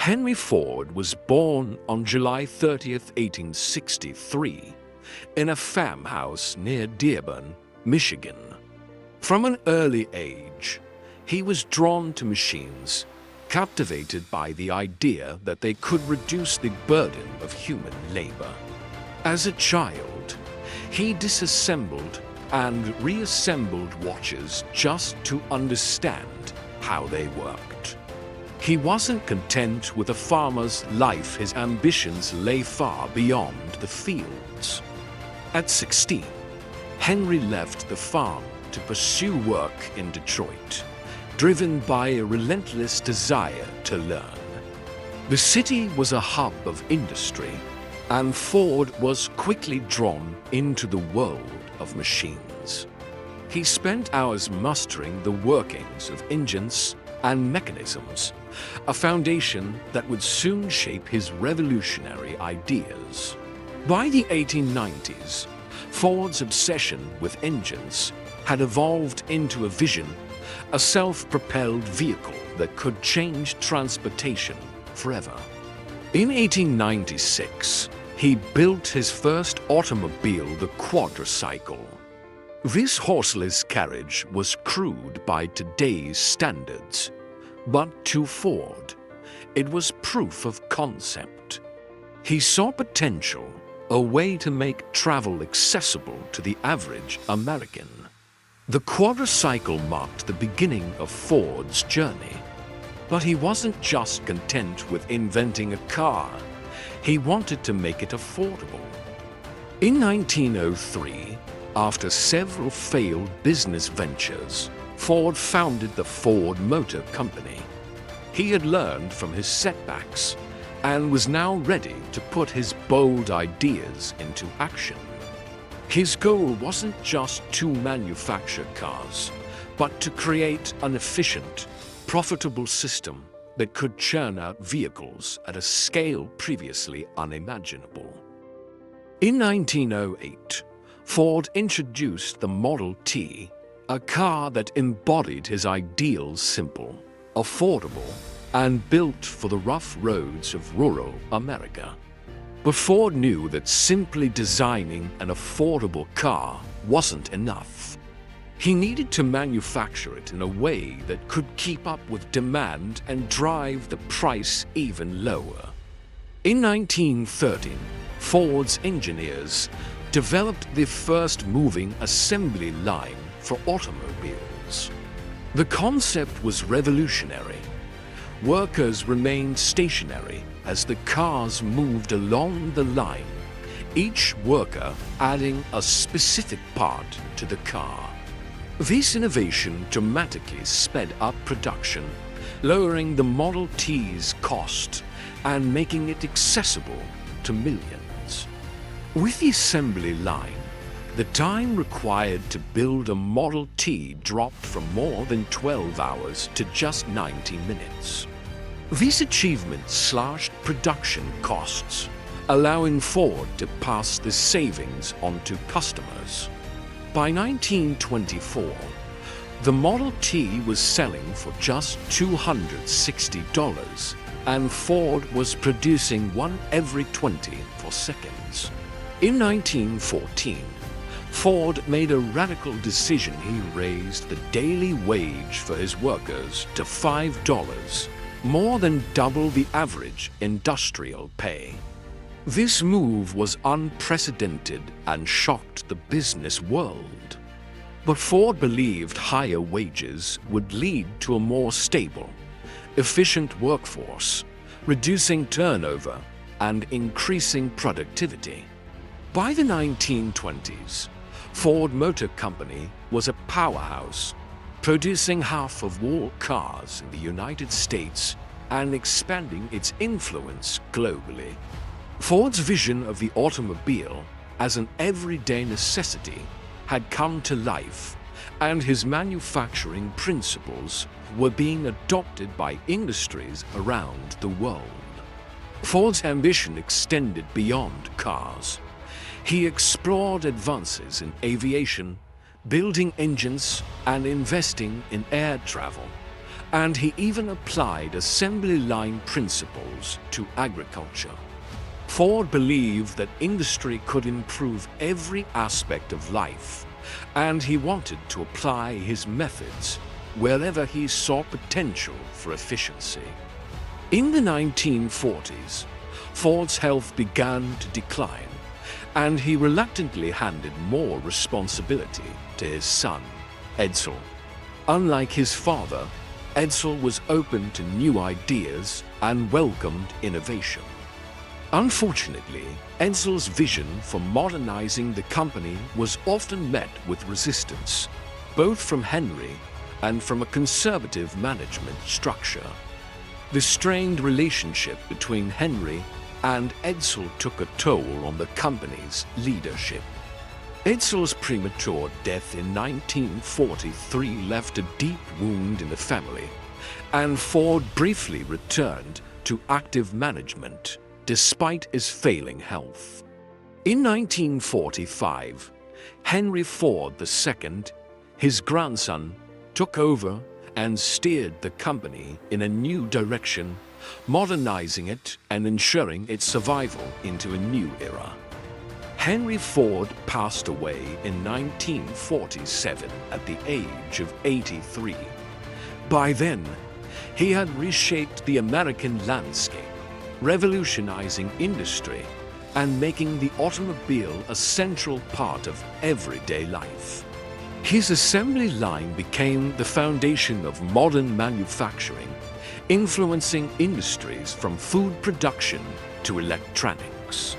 Henry Ford was born on July 30th, 1863, in a farmhouse near Dearborn, Michigan. From an early age, he was drawn to machines, captivated by the idea that they could reduce the burden of human labor. As a child, he disassembled and reassembled watches just to understand how they worked. He wasn't content with a farmer's life. His ambitions lay far beyond the fields. At 16, Henry left the farm to pursue work in Detroit, driven by a relentless desire to learn. The city was a hub of industry, and Ford was quickly drawn into the world of machines. He spent hours mastering the workings of engines and mechanisms, a foundation that would soon shape his revolutionary ideas. By the 1890s, Ford's obsession with engines had evolved into a vision, a self-propelled vehicle that could change transportation forever. In 1896, he built his first automobile, the quadricycle. This horseless carriage was crude by today's standards, but to Ford, it was proof of concept. He saw potential, a way to make travel accessible to the average American. The quadricycle marked the beginning of Ford's journey. But he wasn't just content with inventing a car. He wanted to make it affordable. In 1903, after several failed business ventures, Ford founded the Ford Motor Company. He had learned from his setbacks and was now ready to put his bold ideas into action. His goal wasn't just to manufacture cars, but to create an efficient, profitable system that could churn out vehicles at a scale previously unimaginable. In 1908, Ford introduced the Model T, a car that embodied his ideals: simple, affordable, and built for the rough roads of rural America. But Ford knew that simply designing an affordable car wasn't enough. He needed to manufacture it in a way that could keep up with demand and drive the price even lower. In 1913, Ford's engineers developed the first moving assembly line for automobiles. The concept was revolutionary. Workers remained stationary as the cars moved along the line, each worker adding a specific part to the car. This innovation dramatically sped up production, lowering the Model T's cost and making it accessible to millions. With the assembly line, the time required to build a Model T dropped from more than 12 hours to just 90 minutes. This achievement slashed production costs, allowing Ford to pass the savings on to customers. By 1924, the Model T was selling for just $260, and Ford was producing one every 24 seconds. In 1914, Ford made a radical decision. He raised the daily wage for his workers to $5, more than double the average industrial pay. This move was unprecedented and shocked the business world. But Ford believed higher wages would lead to a more stable, efficient workforce, reducing turnover and increasing productivity. By the 1920s, Ford Motor Company was a powerhouse, producing half of all cars in the United States and expanding its influence globally. Ford's vision of the automobile as an everyday necessity had come to life, and his manufacturing principles were being adopted by industries around the world. Ford's ambition extended beyond cars. He explored advances in aviation, building engines, and investing in air travel, and he even applied assembly line principles to agriculture. Ford believed that industry could improve every aspect of life, and he wanted to apply his methods wherever he saw potential for efficiency. In the 1940s, Ford's health began to decline, and he reluctantly handed more responsibility to his son, Edsel. Unlike his father, Edsel was open to new ideas and welcomed innovation. Unfortunately, Edsel's vision for modernizing the company was often met with resistance, both from Henry and from a conservative management structure. The strained relationship between Henry and Edsel took a toll on the company's leadership. Edsel's premature death in 1943 left a deep wound in the family, and Ford briefly returned to active management despite his failing health. In 1945, Henry Ford II, his grandson, took over and steered the company in a new direction, modernizing it and ensuring its survival into a new era. Henry Ford passed away in 1947 at the age of 83. By then, he had reshaped the American landscape, revolutionizing industry and making the automobile a central part of everyday life. His assembly line became the foundation of modern manufacturing, influencing industries from food production to electronics.